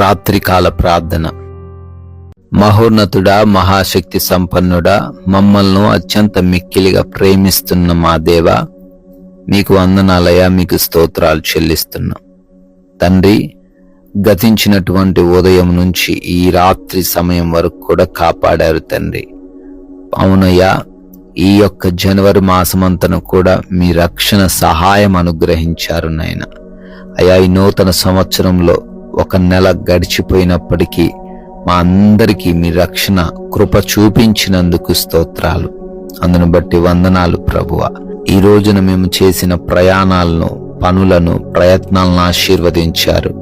రాత్రికాల ప్రార్థన. మహోన్నతుడా, మహాశక్తి సంపన్నుడా, మమ్మల్ని అత్యంత మిక్కిలిగా ప్రేమిస్తున్న మా దేవా, మీకు వందనాలయ్యా, మీకు స్తోత్రాలు చెల్లిస్తున్నాం తండ్రి. గతించినటువంటి ఉదయం నుంచి ఈ రాత్రి సమయం వరకు కూడా కాపాడారు తండ్రి. అవునయ్యా, ఈ యొక్క జనవరి మాసమంతను కూడా మీ రక్షణ సహాయం అనుగ్రహించారు నాయన. అయ్యా, ఈ నూతన సంవత్సరంలో ఒక నెల గడిచిపోయినప్పటికీ మా అందరికీ మీ రక్షణ కృప చూపించినందుకు స్తోత్రాలు. అందును బట్టి వందనాలు ప్రభువా. ఈ రోజున మేము చేసిన ప్రయాణాలను, పనులను, ప్రయత్నాలను ఆశీర్వదించారు.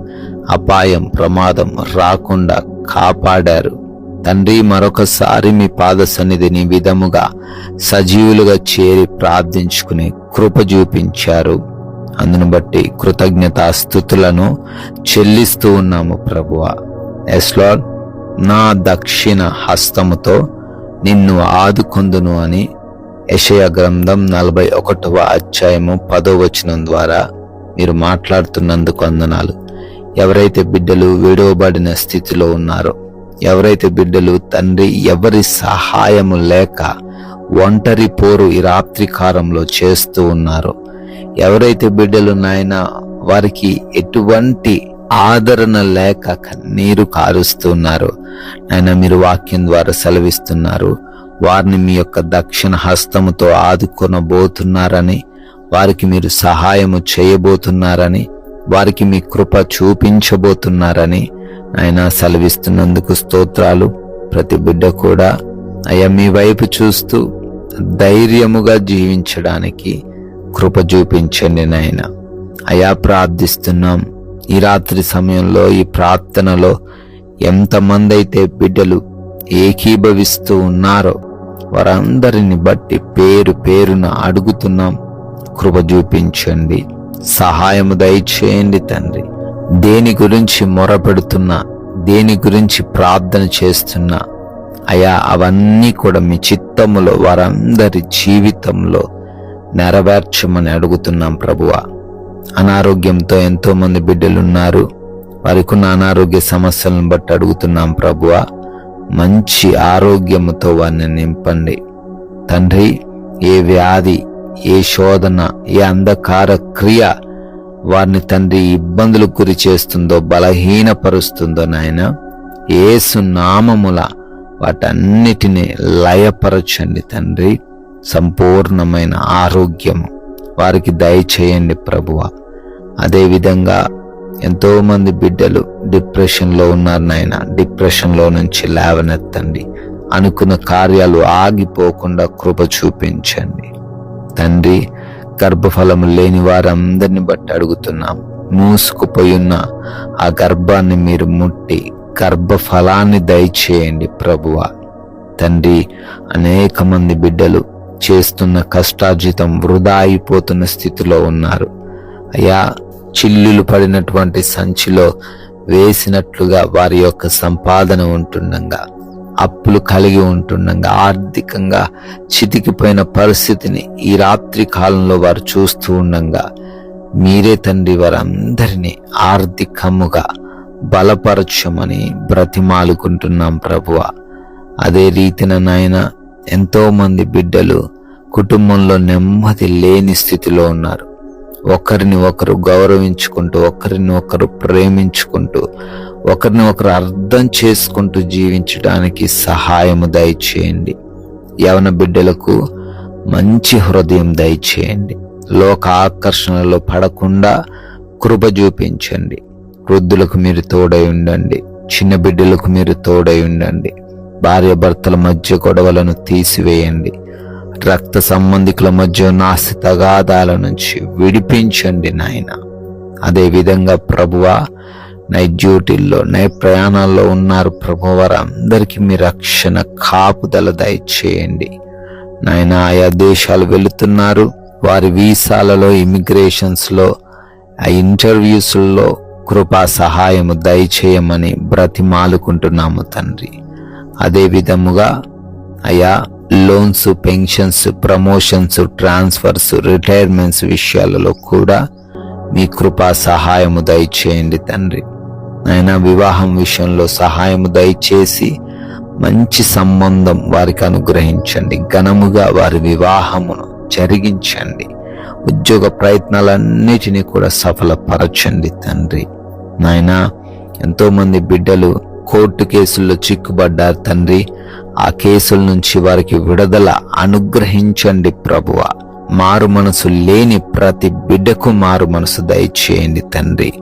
అపాయం, ప్రమాదం రాకుండా కాపాడారు తండ్రి. మరొకసారి మీ పాద సన్నిధిని విధముగా సజీవులుగా చేరి ప్రార్థించుకుని కృప చూపించారు. అందును బట్టి కృతజ్ఞతాస్తుతులను చెల్లిస్తూ ఉన్నాము ప్రభువా. ఎస్ లార్డ్, నా దక్షిణ హస్తముతో నిన్ను ఆదుకొందును అని యెషయా గ్రంథం 41వ అధ్యాయము 10వ వచనం ద్వారా మీరు మాట్లాడుతున్నందుకు వందనాలు. ఎవరైతే బిడ్డలు విడవబడిన స్థితిలో ఉన్నారో, ఎవరైతే బిడ్డలు తండ్రి ఎవరి సహాయము లేక ఒంటరి పోరు ఈ రాత్రికాలంలో చేస్తూ ఉన్నారో, ఎవరైతే బిడ్డలు నాయన వారికి ఎటువంటి ఆదరణ లేక కన్నీరు కారుస్తున్నారో నాయన, మీరు వాక్యం ద్వారా సెలవిస్తున్నారు, వారిని మీ యొక్క దక్షిణ హస్తముతో ఆదుకొనబోతున్నారని, వారికి మీరు సహాయము చేయబోతున్నారని, వారికి మీ కృప చూపించబోతున్నారని ఆయన సెలవిస్తున్నందుకు స్తోత్రాలు. ప్రతి బిడ్డ కూడా అయ్యా మీ వైపు చూస్తూ ధైర్యముగా జీవించడానికి కృప చూపించండి నాయన. అయా ప్రార్థిస్తున్నాం, ఈ రాత్రి సమయంలో ఈ ప్రార్థనలో ఎంతమంది అయితే బిడ్డలు ఏకీభవిస్తూ ఉన్నారో వారందరిని బట్టి పేరు పేరున అడుగుతున్నాం, కృప చూపించండి, సహాయము దయచేయండి తండ్రి. దేని గురించి మొరపెడుతున్నా, దేని గురించి ప్రార్థన చేస్తున్నా అయా అవన్నీ కూడా మీ చిత్తములో వారందరి జీవితంలో నెరవేర్చమని అడుగుతున్నాం ప్రభువా. అనారోగ్యంతో ఎంతో మంది బిడ్డలున్నారు, వారికి ఉన్న అనారోగ్య సమస్యలను బట్టి అడుగుతున్నాం ప్రభువా. మంచి ఆరోగ్యముతో వారిని నింపండి తండ్రి. ఏ వ్యాధి, ఏ శోధన, ఏ అంధకార క్రియ వారిని తండ్రి ఇబ్బందులకు గురి చేస్తుందో, బలహీనపరుస్తుందో నాయన, యేసు నామముల వాటన్నిటినీ లయపరచండి తండ్రి. సంపూర్ణమైన ఆరోగ్యము వారికి దయచేయండి ప్రభువా. అదేవిధంగా ఎంతో మంది బిడ్డలు డిప్రెషన్లో ఉన్నారు నాయన, డిప్రెషన్లో నుంచి లేవనెత్తండి. అనుకున్న కార్యాలు ఆగిపోకుండా కృప చూపించండి తండ్రి. గర్భఫలము లేని వారందరిని బట్టి అడుగుతున్నాం, మూసుకుపోయున్న ఆ గర్భాన్ని మీరు ముట్టి గర్భఫలాన్ని దయచేయండి ప్రభువా. తండ్రి, అనేక మంది బిడ్డలు చేస్తున్న కష్టార్జితం వృధా అయిపోతున్న స్థితిలో ఉన్నారు అయ్యా. చిల్లులు పడినటువంటి సంచిలో వేసినట్లుగా వారి యొక్క సంపాదన ఉంటుండగా, అప్పులు కలిగి ఉంటుండగా, ఆర్థికంగా చితికిపోయిన పరిస్థితిని ఈ రాత్రి కాలంలో వారు చూస్తూ ఉండగా మీరే తండ్రి వారందరినీ ఆర్థికముగా బలపరచమని బ్రతిమాలుకుంటున్నాం ప్రభువా. అదే రీతిన నాయన, ఎంతో మంది బిడ్డలు కుటుంబంలో నెమ్మది లేని స్థితిలో ఉన్నారు. ఒకరిని ఒకరు గౌరవించుకుంటూ, ఒకరిని ఒకరు ప్రేమించుకుంటూ, ఒకరిని ఒకరు అర్థం చేసుకుంటూ జీవించడానికి సహాయము దయచేయండి. యవన బిడ్డలకు మంచి హృదయం దయచేయండి. లోక ఆకర్షణలో పడకుండా కృప చూపించండి. వృద్ధులకు మీరు తోడై ఉండండి, చిన్న బిడ్డలకు మీరు తోడై ఉండండి. భార్య భర్తల మధ్య గొడవలను తీసివేయండి. రక్త సంబంధికుల మధ్య నాస్తి తగాదాల నుంచి విడిపించండి నాయన. అదేవిధంగా ప్రభువా, నైట్ డ్యూటీల్లో, నైట్ ప్రయాణాల్లో ఉన్నారు ప్రభు, వారందరికీ మీ రక్షణ కాపుదల దయచేయండి నాయన. ఆయా దేశాలు వెళుతున్నారు, వారి వీసాలలో, ఇమిగ్రేషన్స్లో, ఆ ఇంటర్వ్యూస్లో కృపా సహాయము దయచేయమని బ్రతిమాలుకుంటున్నాము తండ్రి. అదే విధముగా అయా loans, pensions, promotions, transfers, retirements విషయాలలో కూడా మీ కృపా సహాయము దయచేయండి తండ్రి. నాయనా వివాహం విషయంలో సహాయము దయచేసి మంచి సంబంధం వారికి అనుగ్రహించండి. ఘనముగా వారి వివాహమును జరిగించండి. ఉద్యోగ ప్రయత్నాలన్నిటినీ కూడా సఫలపరచండి తండ్రి. నాయనా ఎంతో మంది బిడ్డలు కోర్టు కేసుల్లో చిక్కుబడ్డారు తండ్రి. ఆ కేసుల నుంచి వారికి విడుదల అనుగ్రహించండి ప్రభువా. మారు మనసు లేని ప్రతి బిడ్డకు మారు మనసు దయచేయండి తండ్రి.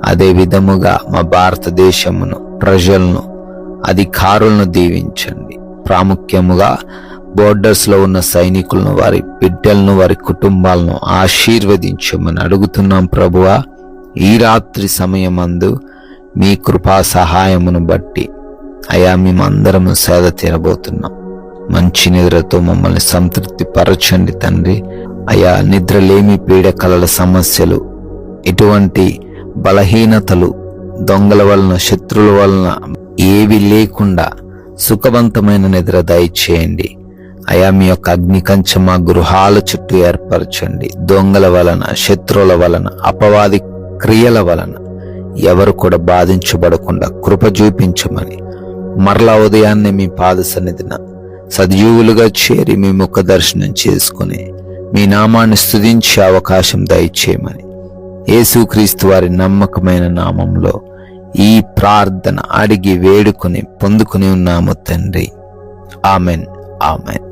అదే విధముగా మా భారతదేశమును, ప్రజలను, అధికారులను దీవించండి. ప్రాముఖ్యముగా బోర్డర్స్ లో ఉన్న సైనికులను, వారి బిడ్డలను, వారి కుటుంబాలను ఆశీర్వదించమని అడుగుతున్నాం ప్రభువా. ఈ రాత్రి సమయమందు మీ కృపా సహాయమును బట్టి అయా మేమందరము సేద తీరబోతున్నాం. మంచి నిద్రతో మమ్మల్ని సంతృప్తి పరచండి తండ్రి. అయా నిద్రలేమి, పీడకలల సమస్యలు, ఎటువంటి బలహీనతలు, దొంగల వలన, శత్రువుల వలన ఏవి లేకుండా సుఖవంతమైన నిద్ర దయచేయండి. అయా మీ యొక్క అగ్ని కంచె మా గృహాల చుట్టూ ఏర్పరచండి. దొంగల వలన, శత్రువుల వలన, అపవాది క్రియల వలన ఎవరు కూడా బాధించబడకుండా కృప చూపించమని మరలా ఉదయాన్నే మీ పాద సన్నిధిన సజీవులుగా చేరి మీ ముఖ దర్శనం చేసుకుని మీ నామాన్ని స్తుతించే అవకాశం దయచేయమని యేసుక్రీస్తు వారి నమ్మకమైన నామంలో ఈ ప్రార్థన అడిగి వేడుకొని పొందుకుని ఉన్నాము తండ్రి. Amen, amen.